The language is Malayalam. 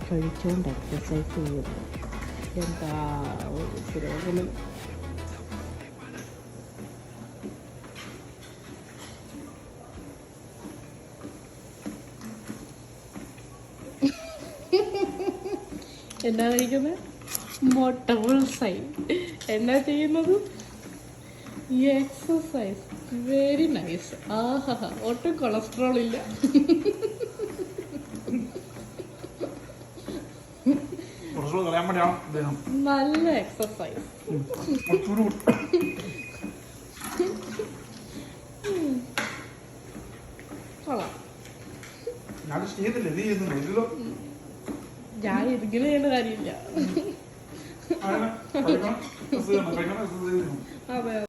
കഴിച്ചുകൊണ്ട് എക്സസൈസ് ചെയ്യുന്നു. എന്താ ഒരു പുരോഗമനം. എന്നാ കഴിക്കുന്നത്? മുട്ട ബുൾസൈ. എന്നാ ചെയ്യുന്നത്? എക്സസൈസ്. Very nice. ആഹാ, ഒട്ടും കൊളസ്ട്രോൾ ഇല്ല. നല്ല എക്സസൈസ്. കൊള്ളാം. ഞാൻ ഇതിങ്ങനെ ചെയ്യേണ്ട കാര്യമില്ല. അതെ.